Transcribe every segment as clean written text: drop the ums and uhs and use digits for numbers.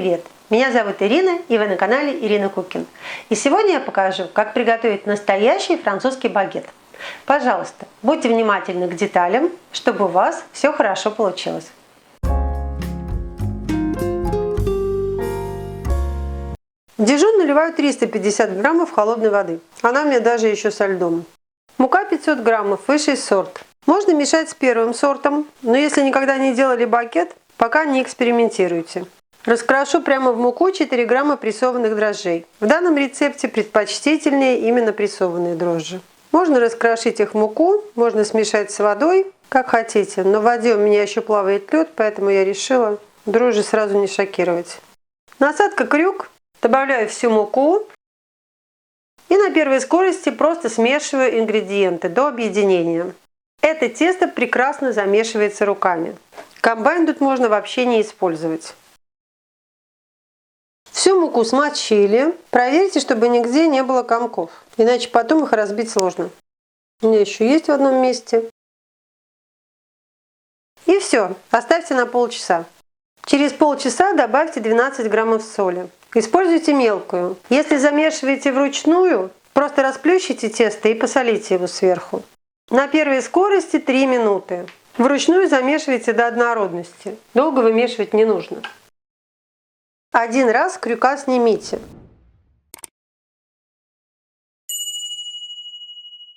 привет! Меня зовут Ирина, и вы на канале Ирина Кукин. И сегодня я покажу, как приготовить настоящий французский багет. Пожалуйста, будьте внимательны к деталям, чтобы у вас все хорошо получилось. В дижон наливаю 350 граммов холодной воды. Она у меня даже еще со льдом. Мука 500 граммов, высший сорт. Можно мешать с первым сортом, но если никогда не делали багет, пока не экспериментируйте. Раскрошу прямо в муку 4 грамма прессованных дрожжей. В данном рецепте предпочтительнее именно прессованные дрожжи. Можно раскрошить их в муку, можно смешать с водой, как хотите. Но в воде у меня еще плавает лед, поэтому я решила дрожжи сразу не шокировать. Насадка крюк. Добавляю всю муку и на первой скорости просто смешиваю ингредиенты до объединения. Это тесто прекрасно замешивается руками. Комбайн тут можно вообще не использовать. Всю муку смочили. Проверьте, чтобы нигде не было комков, иначе потом их разбить сложно. У меня еще есть в одном месте. И все, оставьте на полчаса. Через полчаса добавьте 12 граммов соли. Используйте мелкую. Если замешиваете вручную, просто расплющите тесто и посолите его сверху. На первой скорости 3 минуты. Вручную замешивайте до однородности. Долго вымешивать не нужно. Один раз крюка снимите.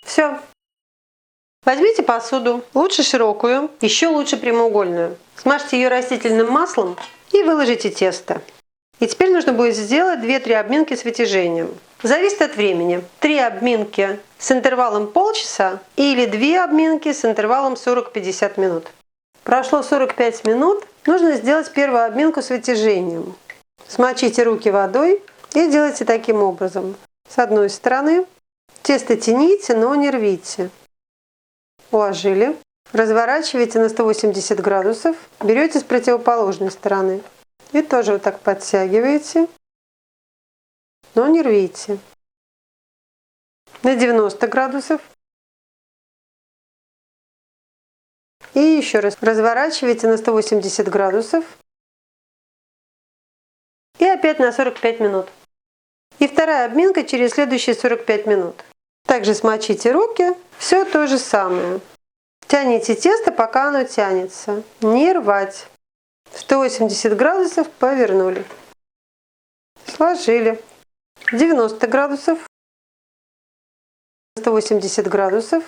Все. Возьмите посуду, лучше широкую, еще лучше прямоугольную. Смажьте ее растительным маслом и выложите тесто. И теперь нужно будет сделать 2-3 обминки с вытяжением. Зависит от времени. 3 обминки с интервалом полчаса или 2 обминки с интервалом 40-50 минут. Прошло 45 минут, нужно сделать первую обминку с вытяжением. Смочите руки водой и делайте таким образом. С одной стороны тесто тяните, но не рвите. Уложили. Разворачиваете на 180 градусов. Берете с противоположной стороны. И тоже вот так подтягиваете, но не рвите. На 90 градусов. И еще раз разворачиваете на 180 градусов. И опять на 45 минут. И вторая обминка через следующие 45 минут. Также смочите руки. Все то же самое. Тяните тесто, пока оно тянется. Не рвать. 180 градусов повернули. Сложили. 90 градусов. 180 градусов.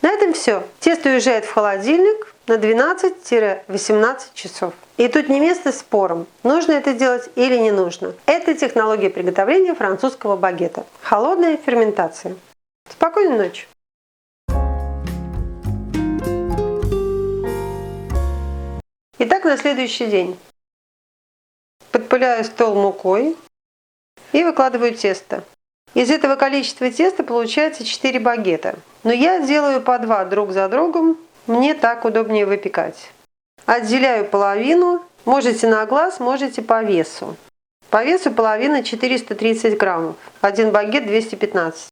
На этом все. Тесто уезжает в холодильник на 12-18 часов. И тут не место спорам, нужно это делать или не нужно. Это технология приготовления французского багета. Холодная ферментация. Спокойной ночи. Итак, на следующий день подпыляю стол мукой и выкладываю тесто. Из этого количества теста получается 4 багета. Но я делаю по 2 друг за другом, мне так удобнее выпекать. Отделяю половину, можете на глаз, можете по весу. По весу половина 430 граммов, один багет 215.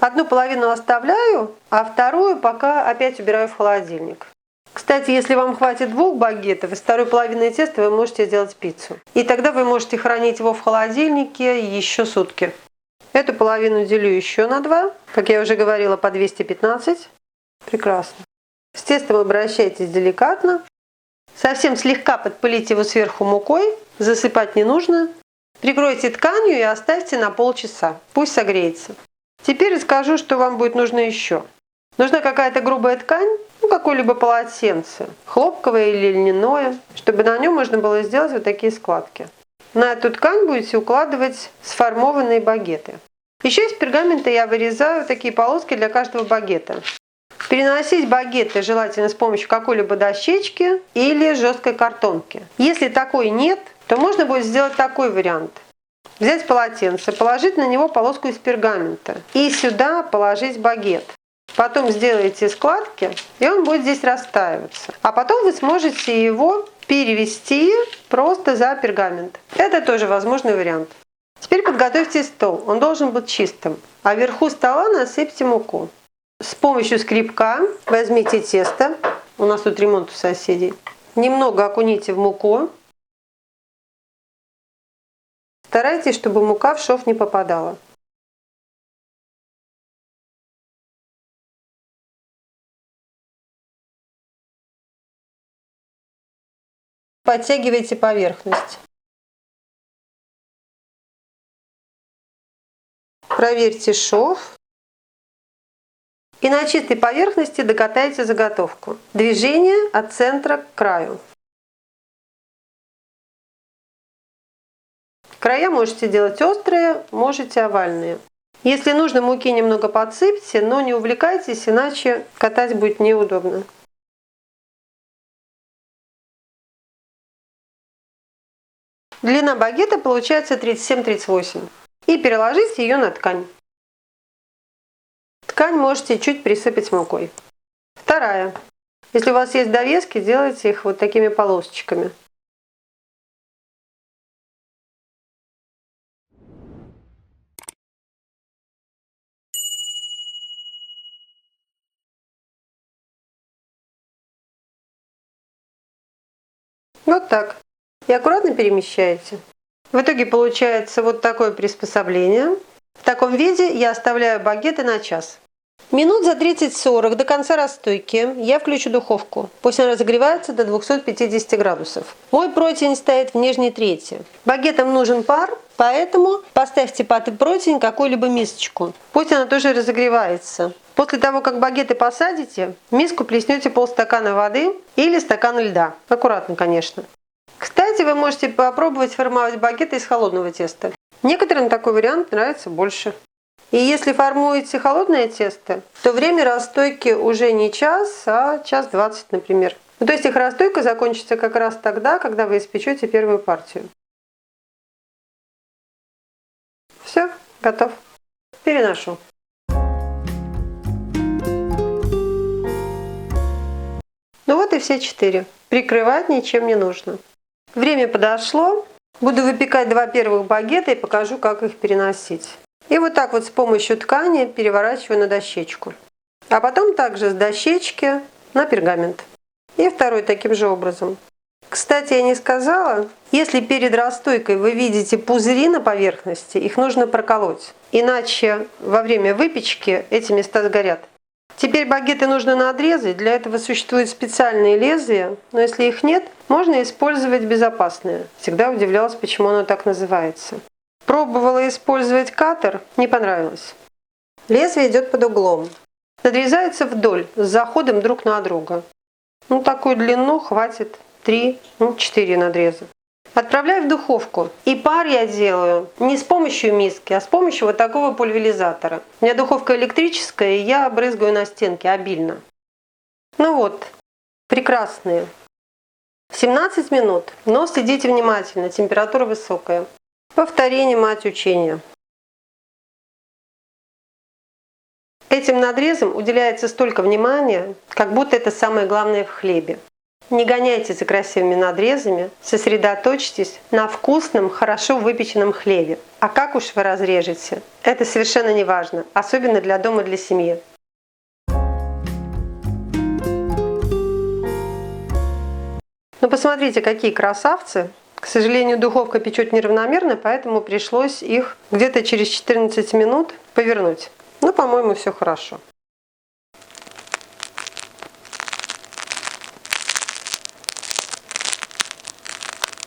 Одну половину оставляю, а вторую пока опять убираю в холодильник. Кстати, если вам хватит 2 багетов, из второй половины теста вы можете сделать пиццу. И тогда вы можете хранить его в холодильнике еще сутки. Эту половину делю еще на 2, как я уже говорила, по 215. Прекрасно. С тестом обращайтесь деликатно. Совсем слегка подпылите его сверху мукой, засыпать не нужно. Прикройте тканью и оставьте на полчаса. Пусть согреется. Теперь расскажу, что вам будет нужно еще. Нужна какая-то грубая ткань, какое-либо полотенце, хлопковое или льняное, чтобы на нем можно было сделать вот такие складки. На эту ткань будете укладывать сформованные багеты. Еще из пергамента я вырезаю такие полоски для каждого багета. Переносить багеты желательно с помощью какой-либо дощечки или жесткой картонки. Если такой нет, то можно будет сделать такой вариант. Взять полотенце, положить на него полоску из пергамента и сюда положить багет. Потом сделаете складки, и он будет здесь растаиваться. А потом вы сможете его перевести просто за пергамент. Это тоже возможный вариант. Теперь подготовьте стол. Он должен быть чистым. А вверху стола насыпьте муку. С помощью скребка возьмите тесто. У нас тут ремонт у соседей. Немного окуните в муку. Старайтесь, чтобы мука в шов не попадала. Подтягивайте поверхность. Проверьте шов. И на чистой поверхности докатайте заготовку. Движение от центра к краю. Края можете делать острые, можете овальные. Если нужно, муки немного подсыпьте, но не увлекайтесь, иначе катать будет неудобно. Длина багета получается 37-38. И переложите ее на ткань. Ткань можете чуть присыпать мукой. Вторая. Если у вас есть довески, делайте их вот такими полосочками. Вот так. И аккуратно перемещаете. В итоге получается вот такое приспособление. В таком виде я оставляю багеты на час. Минут за 30-40 до конца расстойки я включу духовку. Пусть она разогревается до 250 градусов. Мой противень стоит в нижней трети. Багетам нужен пар, поэтому поставьте под противень какую-либо мисочку. Пусть она тоже разогревается. После того, как багеты посадите, в миску плеснете полстакана воды или стакан льда. Аккуратно, конечно. Кстати, вы можете попробовать формовать багеты из холодного теста. Некоторым такой вариант нравится больше. И если формуете холодное тесто, то время расстойки уже не час, а час 20, например. То есть их расстойка закончится как раз тогда, когда вы испечете первую партию. Все, готов. Переношу. Ну вот и все 4. Прикрывать ничем не нужно. Время подошло. Буду выпекать 2 первых багета и покажу, как их переносить. И вот так вот с помощью ткани переворачиваю на дощечку. А потом также с дощечки на пергамент. И второй таким же образом. Кстати, я не сказала, если перед расстойкой вы видите пузыри на поверхности, их нужно проколоть. Иначе во время выпечки эти места сгорят. Теперь багеты нужно надрезать. Для этого существуют специальные лезвия, но если их нет, можно использовать безопасное. Всегда удивлялась, почему оно так называется. Пробовала использовать каттер, не понравилось. Лезвие идет под углом. Надрезается вдоль, с заходом друг на друга. Такую длину хватит 3-4 надреза. Отправляю в духовку. И пар я делаю не с помощью миски, а с помощью вот такого пульверизатора. У меня духовка электрическая, и я брызгаю на стенки обильно. Ну вот, прекрасные. 17 минут, но следите внимательно, температура высокая. Повторение мать учения. Этим надрезам уделяется столько внимания, как будто это самое главное в хлебе. Не гоняйтесь за красивыми надрезами, сосредоточьтесь на вкусном, хорошо выпеченном хлебе. А как уж вы разрежете, это совершенно не важно, особенно для дома, для семьи. Ну посмотрите, какие красавцы. К сожалению, духовка печет неравномерно, поэтому пришлось их где-то через 14 минут повернуть. Но, по-моему, все хорошо.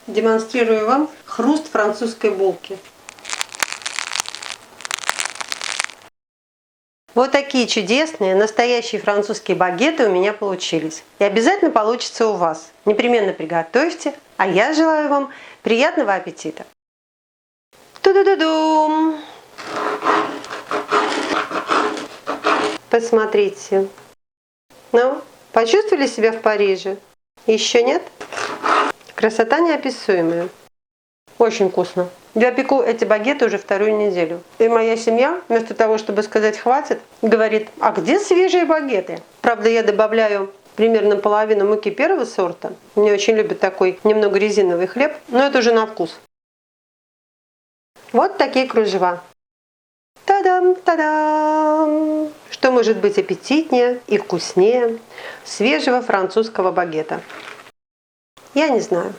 Демонстрирую вам хруст французской булки. Вот такие чудесные, настоящие французские багеты у меня получились. И обязательно получится у вас. Непременно приготовьте. А я желаю вам приятного аппетита. Ту-ду-ду-дум! Посмотрите. Ну, почувствовали себя в Париже? Еще нет? Красота неописуемая. Очень вкусно. Я пеку эти багеты уже 2-ю неделю. И моя семья, вместо того, чтобы сказать «хватит», говорит: а где свежие багеты? Правда, я добавляю примерно половину муки первого сорта. Мне очень любят такой немного резиновый хлеб, но это уже на вкус. Вот такие кружева. Та-дам, та-дам! Что может быть аппетитнее и вкуснее свежего французского багета? Я не знаю.